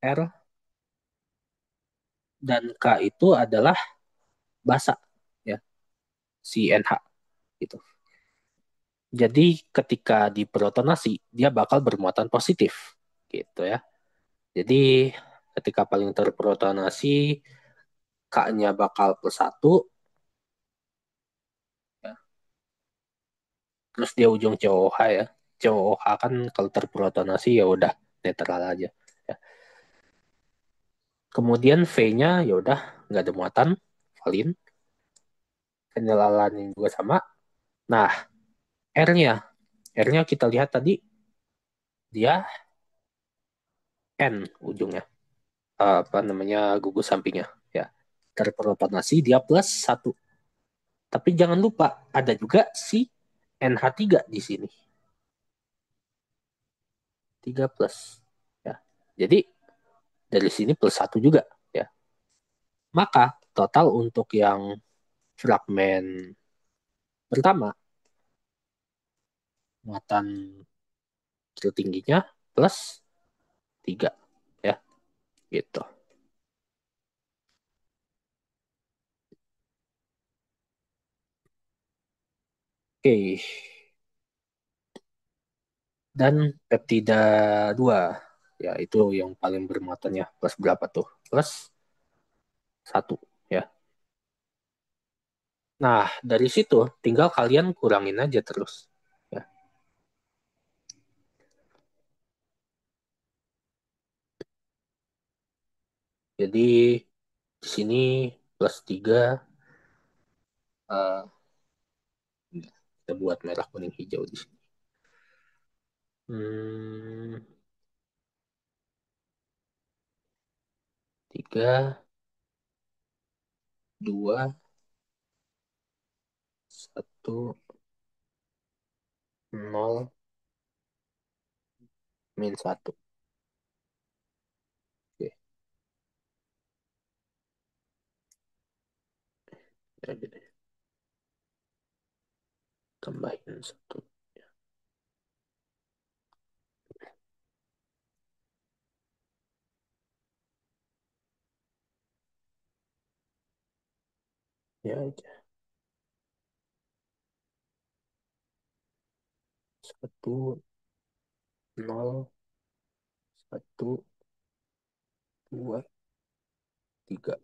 R, dan K itu adalah basa, ya, si NH gitu. Jadi ketika diprotonasi dia bakal bermuatan positif gitu ya. Jadi ketika paling terprotonasi K-nya bakal plus satu, ya. Terus dia ujung COH ya. COH kan kalau terprotonasi ya udah netral aja. Ya. Kemudian V-nya ya udah nggak ada muatan, valin. Fenilalanin juga sama. Nah, R-nya, R-nya kita lihat tadi dia N ujungnya. Apa namanya gugus sampingnya ya. Terprotonasi dia plus satu. Tapi jangan lupa ada juga si NH3 di sini. 3 plus. Ya. Jadi dari sini plus satu juga ya. Maka total untuk yang fragmen pertama muatan tertingginya plus 3 ya gitu. Oke. Dan peptida 2 ya itu yang paling bermuatannya plus berapa tuh? Plus satu ya. Nah, dari situ tinggal kalian kurangin aja terus. Ya. Jadi di sini plus 3, kita buat merah kuning hijau di sini. Hmm, 3, 2, 1, 0, min 1. Oke, ya, gitu. Tambahin 1. Ya aja. 1, 0, 1, 2, 3.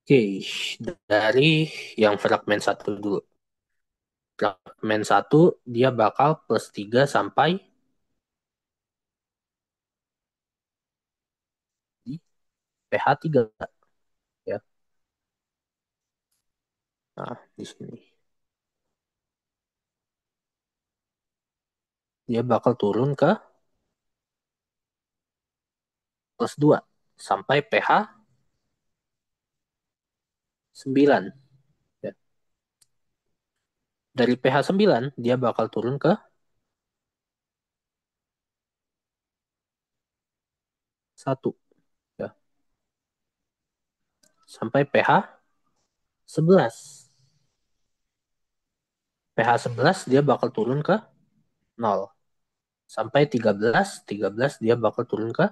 Oke, dari yang fragmen satu dulu. Fragmen satu dia bakal plus 3 sampai di pH 3 ya. Nah, di sini. Dia bakal turun ke plus 2 sampai pH 9 ya. Dari pH 9 dia bakal turun ke satu ya. Sampai pH 11. pH 11 dia bakal turun ke nol. Sampai 13, 13 dia bakal turun ke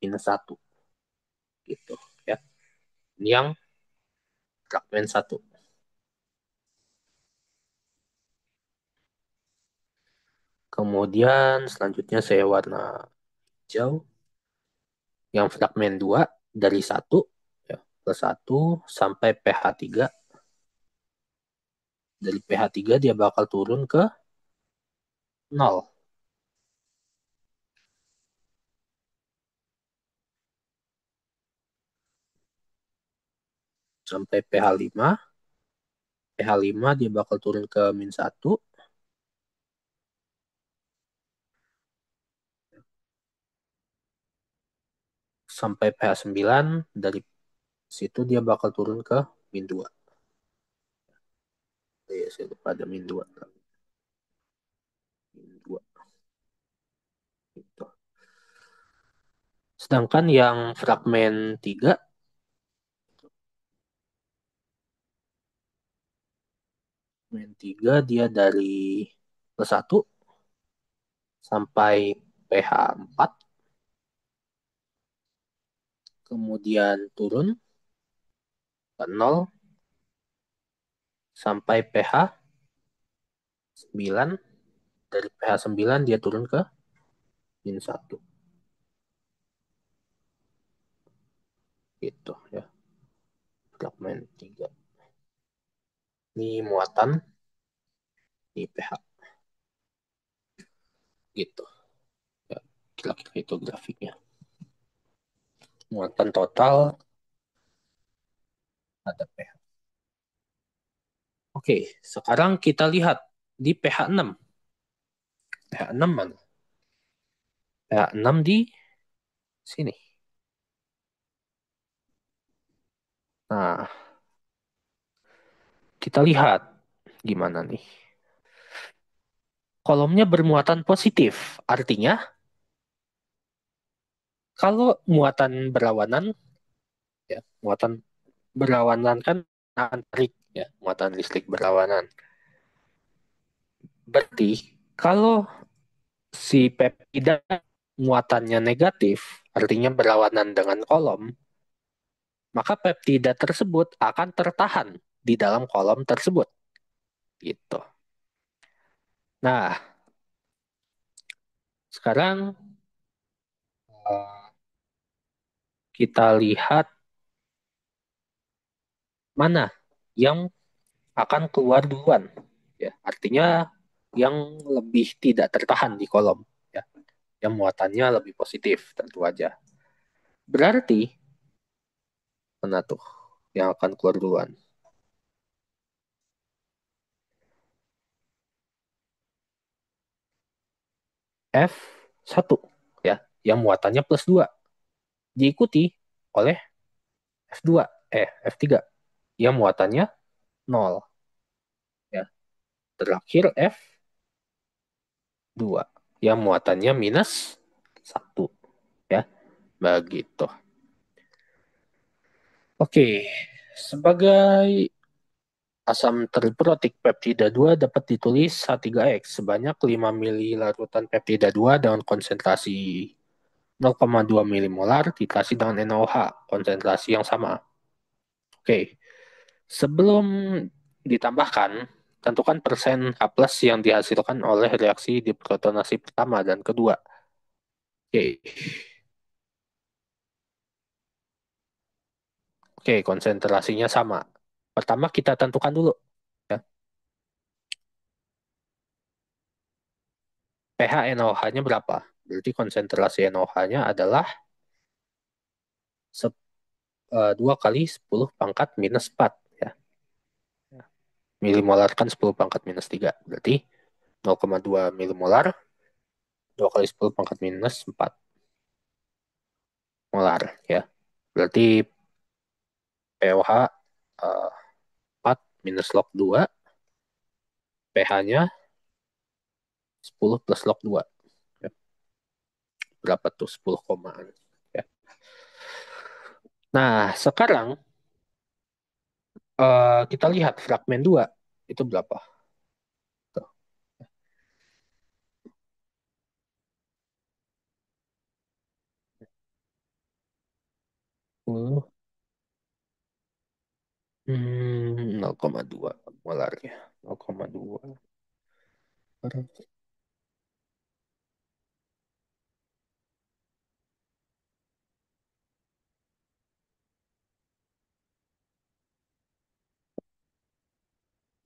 minus satu gitu ya. Ini yang fragmen satu. Kemudian selanjutnya saya warna hijau. Yang fragmen 2 dari satu ya, plus satu sampai pH 3. Dari pH 3 dia bakal turun ke nol. Sampai pH 5. pH 5 dia bakal turun ke min satu. Sampai pH 9. Dari situ dia bakal turun ke min 2. Ya, saya lupa ada min 2. Min 2. Gitu. Sedangkan yang fragmen 3, fragmen 3 dia dari plus satu sampai pH 4. kemudian turun ke 0 sampai pH 9. Dari pH 9 dia turun ke min 1. Gitu ya. Fragmen 3. Ini muatan, ini pH. Gitu. Ya, kira-kira itu grafiknya. Muatan total ada pH. Oke, sekarang kita lihat di pH 6. pH 6 mana? pH 6 di sini. Nah, kita lihat gimana nih. Kolomnya bermuatan positif. Artinya, kalau muatan berlawanan, ya, muatan berlawanan kan akan tarik, ya, muatan listrik berlawanan. Berarti, kalau si peptida muatannya negatif, artinya berlawanan dengan kolom, maka peptida tersebut akan tertahan di dalam kolom tersebut. Gitu. Nah, sekarang eh, kita lihat mana yang akan keluar duluan. Ya, artinya yang lebih tidak tertahan di kolom. Ya, yang muatannya lebih positif tentu aja. Berarti mana tuh yang akan keluar duluan? F1 ya, yang muatannya plus 2 diikuti oleh F2 F3 yang muatannya 0 ya. Terakhir F2 yang muatannya minus 1 ya. Begitu. Oke, sebagai asam triprotik peptida 2 dapat ditulis H3X sebanyak 5 mili larutan peptida 2 dengan konsentrasi 0,2 milimolar ditasi dengan NaOH, konsentrasi yang sama. Oke, sebelum ditambahkan, tentukan persen H plus yang dihasilkan oleh reaksi diprotonasi pertama dan kedua. Oke, oke, konsentrasinya sama. Pertama kita tentukan dulu, ya. pH NaOH-nya berapa? Berarti konsentrasi NaOH-nya adalah 2 kali 10 pangkat minus 4. Ya. Milimolar kan 10 pangkat minus 3. Berarti 0,2 milimolar 2 kali 10 pangkat minus 4 molar. Ya. Berarti pOH 4 minus log 2. pH-nya 10 plus log 2. Ya. Berapa tuh? 10 komaan. Ya. Nah, sekarang kita lihat fragmen 2. Itu berapa? Tuh. 10 0,2 molarnya. 0,2.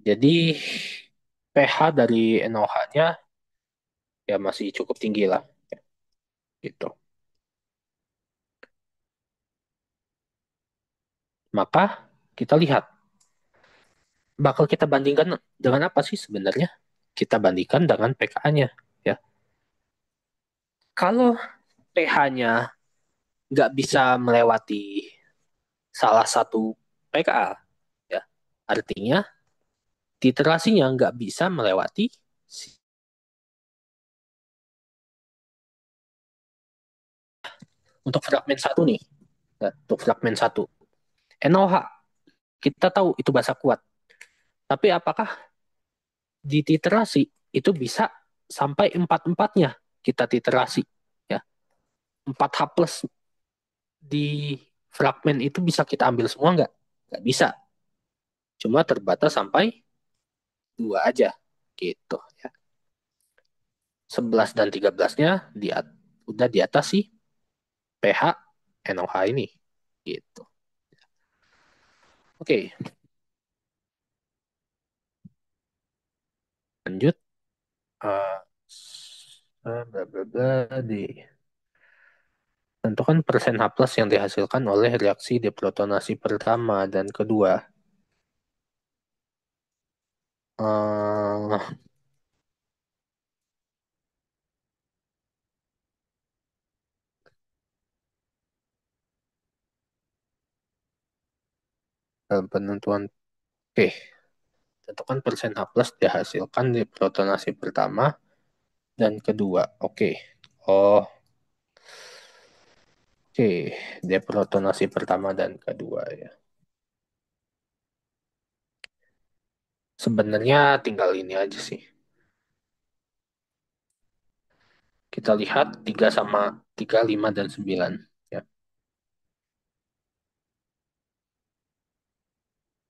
Jadi pH dari NaOH-nya ya masih cukup tinggi lah. Gitu. Maka kita lihat, bakal kita bandingkan dengan apa sih sebenarnya? Kita bandingkan dengan pKa-nya. Ya. Kalau pH-nya nggak bisa melewati salah satu pKa, ya, artinya titerasinya nggak bisa melewati untuk fragmen satu nih. Ya, untuk fragmen satu. NaOH, kita tahu itu basa kuat. Tapi apakah di titerasi itu bisa sampai empat-empatnya kita titerasi? Ya, 4H plus di fragmen itu bisa kita ambil semua nggak? Nggak bisa. Cuma terbatas sampai dua aja. Gitu ya. 11 dan 13-nya udah di atas sih pH NOH ini. Gitu. Oke, lanjut. Uh, bla bla bla di tentukan persen H plus yang dihasilkan oleh reaksi deprotonasi pertama dan kedua. Eh, dalam penentuan Oke, tentukan persen H plus dihasilkan deprotonasi pertama dan kedua. Oke. Oh, oke. Deprotonasi pertama dan kedua ya. Sebenarnya tinggal ini aja sih. Kita lihat 3 sama 3 5 dan 9. Ya.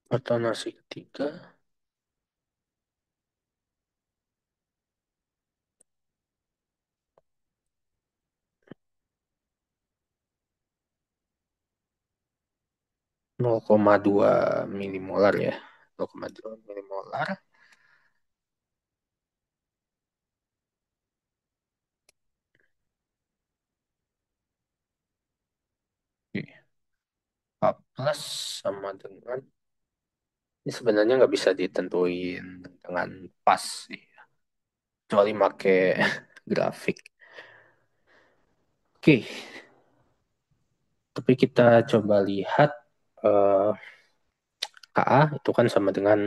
Protonasi ketiga 0,2 milimolar ya. 0,2 milimolar. Oke. H plus sama dengan ini sebenarnya nggak bisa ditentuin dengan pas sih. Kecuali pakai grafik. Oke, tapi kita coba lihat eh, KA itu kan sama dengan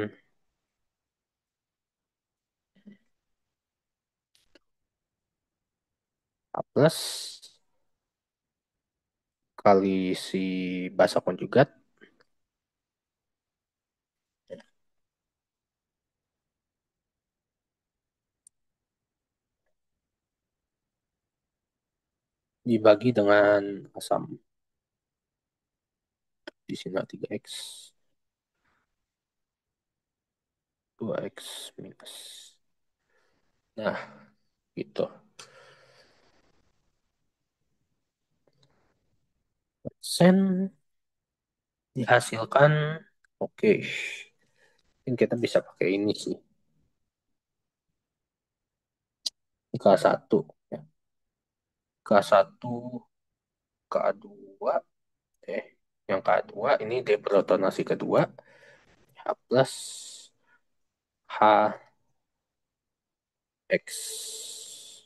A plus kali si basa konjugat dibagi dengan asam. Di sini 3x, 2x minus. Nah, gitu. Sen dihasilkan, oke. Mungkin kita bisa pakai ini sih. K1. Ya. K1, K2, eh, yang K2 ini deprotonasi kedua. H plus, H, X2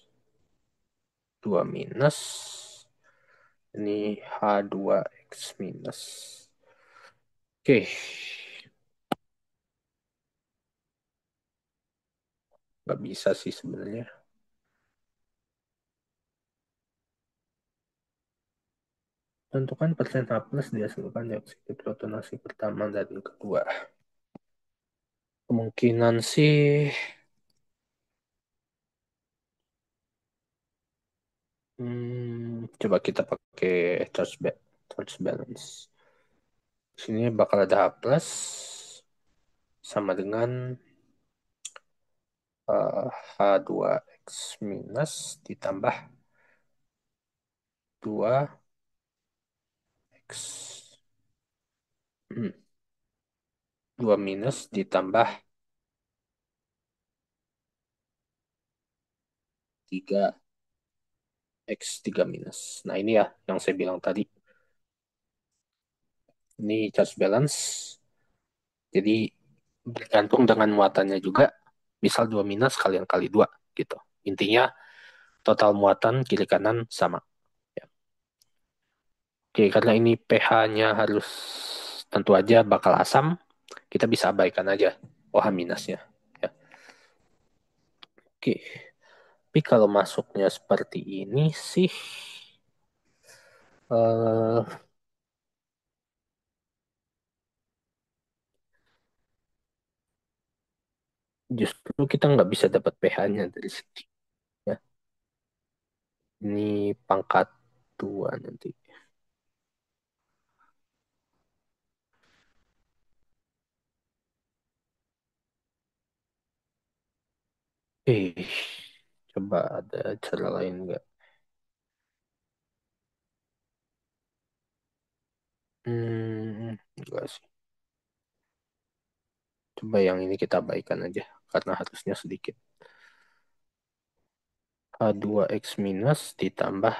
minus. Ini H2X minus. Oke, nggak bisa sih sebenarnya. Tentukan persen H plus dihasilkan dioksida protonasi pertama dan kedua. Kemungkinan sih, coba kita pakai charge balance. Sini bakal ada H plus sama dengan H2X minus ditambah 2X. 2 minus ditambah 3X3 minus. Nah ini ya yang saya bilang tadi. Ini charge balance. Jadi bergantung dengan muatannya juga. Misal 2 minus kalian kali 2 gitu. Intinya total muatan kiri kanan sama. Ya. Oke, karena ini pH-nya harus tentu aja bakal asam, kita bisa abaikan aja OH minusnya. Ya. Oke, tapi kalau masuknya seperti ini sih, eh, justru kita nggak bisa dapat pH-nya dari sini. Ya. Ini pangkat 2 nanti. Eh, coba ada cara lain nggak? Enggak sih. Coba yang ini kita abaikan aja, karena harusnya sedikit. H2X minus ditambah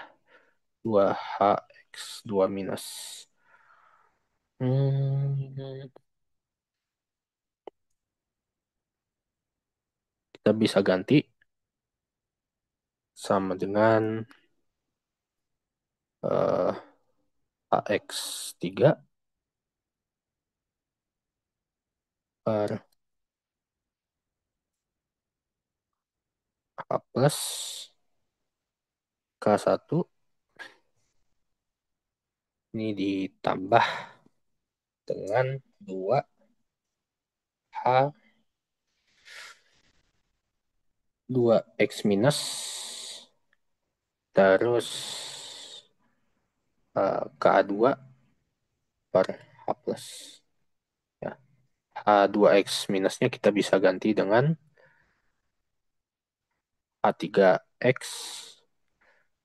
2HX2 minus. Hmm, kita bisa ganti sama dengan eh, HX3 per H plus K1 ini ditambah dengan 2H 2X minus terus K2 per H plus. Ya. H2X minusnya kita bisa ganti dengan H3X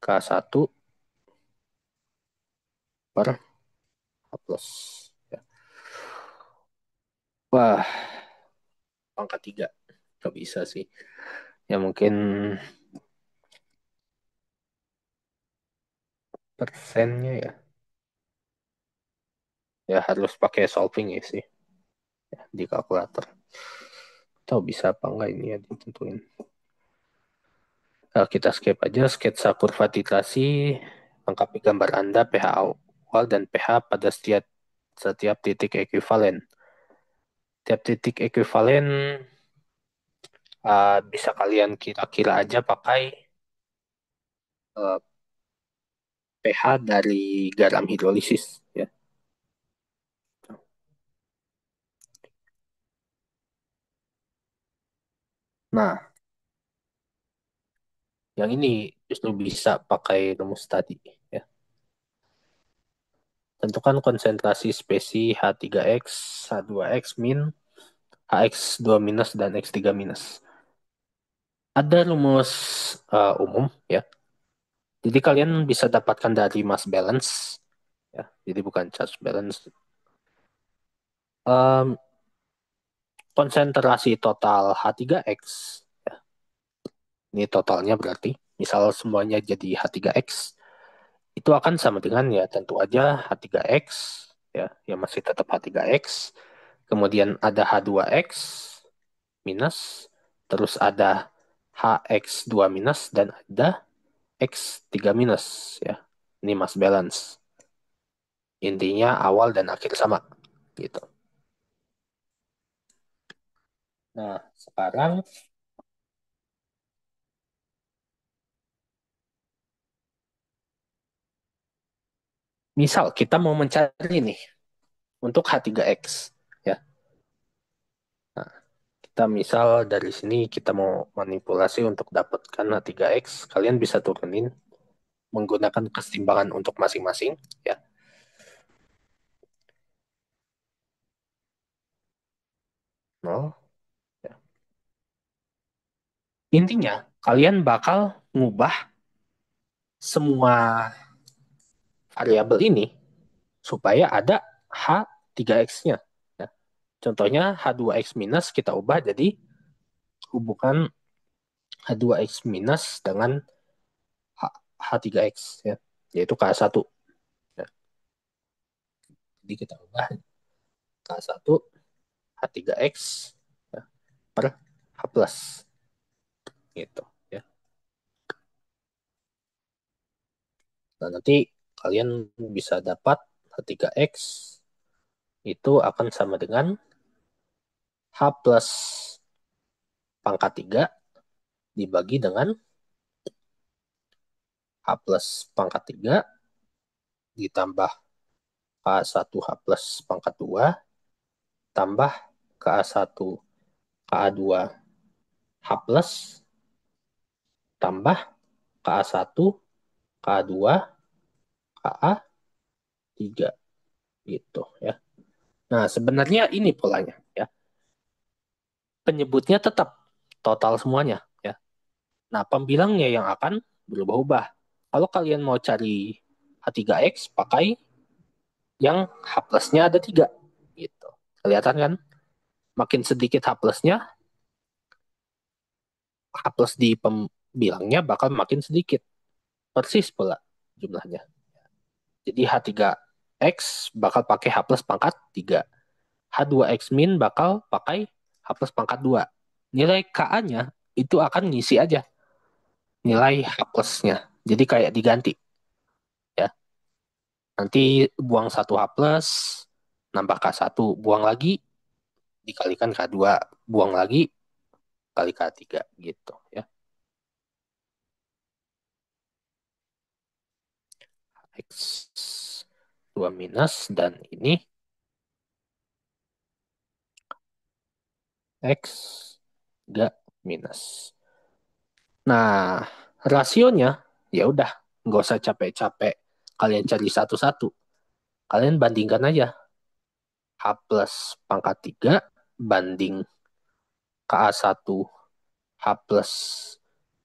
K1 per H plus. Ya. Wah, pangkat 3. Gak bisa sih. Ya mungkin persennya ya. Ya harus pakai solving ya sih. Ya, di kalkulator. Tahu bisa apa enggak ini ya ditentuin. Kita skip aja sketsa kurva titrasi. Lengkapi gambar Anda pH awal dan pH pada setiap titik ekuivalen. Tiap titik ekuivalen bisa kalian kira-kira aja pakai uh, pH dari garam hidrolisis ya. Nah, yang ini justru bisa pakai rumus tadi ya. Tentukan konsentrasi spesi H3X, H2X min, HX2 minus dan X3 minus. Ada rumus umum ya. Jadi kalian bisa dapatkan dari mass balance ya. Jadi bukan charge balance. Em, konsentrasi total H3X ya. Ini totalnya berarti misal semuanya jadi H3X itu akan sama dengan ya tentu aja H3X ya, yang masih tetap H3X. Kemudian ada H2X minus, terus ada HX2 minus dan ada X3 minus ya. Ini mass balance. Intinya awal dan akhir sama gitu. Nah, sekarang misal kita mau mencari nih untuk H3X ya. Nah, kita misal dari sini kita mau manipulasi untuk dapatkan H3X, kalian bisa turunin menggunakan kesetimbangan untuk masing-masing ya. Nol ya. Intinya kalian bakal ngubah semua variabel ini supaya ada H3X-nya. Ya. Contohnya H2X minus kita ubah jadi hubungan H2X minus dengan H3X ya, yaitu K1. Ya. Jadi kita ubah K1 H3X ya, per H plus gitu ya. Nah, nanti kalian bisa dapat H3X itu akan sama dengan H plus pangkat 3 dibagi dengan H plus pangkat 3 ditambah K1 H plus pangkat 2 tambah Ka1 Ka2 H plus tambah Ka1 Ka2 Ka3 gitu ya. Nah, sebenarnya ini polanya ya. Penyebutnya tetap total semuanya ya. Nah, pembilangnya yang akan berubah-ubah. Kalau kalian mau cari H3X, pakai yang H plusnya ada 3. Gitu. Kelihatan kan? Makin sedikit H plusnya, H plus di pembilangnya bakal makin sedikit. Persis pula jumlahnya. Jadi H3X bakal pakai H plus pangkat 3. H2X min bakal pakai H plus pangkat 2. Nilai KA-nya itu akan ngisi aja nilai H plusnya. Jadi kayak diganti ya. Nanti buang satu H plus, nambah K1, buang lagi, dikalikan K2, buang lagi, kali K3 gitu ya. X 2 minus dan ini X 3 minus. Nah, rasionya ya udah nggak usah capek-capek kalian cari satu-satu. Kalian bandingkan aja H plus pangkat 3 banding KA1 H plus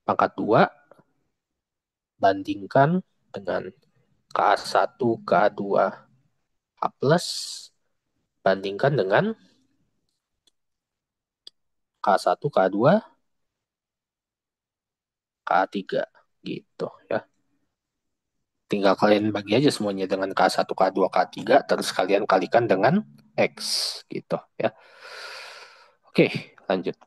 pangkat 2 bandingkan dengan KA1 KA2 H plus bandingkan dengan KA1 KA2 KA3 gitu ya. Tinggal kalian bagi aja semuanya dengan K1, K2, K3, terus kalian kalikan dengan X gitu ya. Oke, lanjut.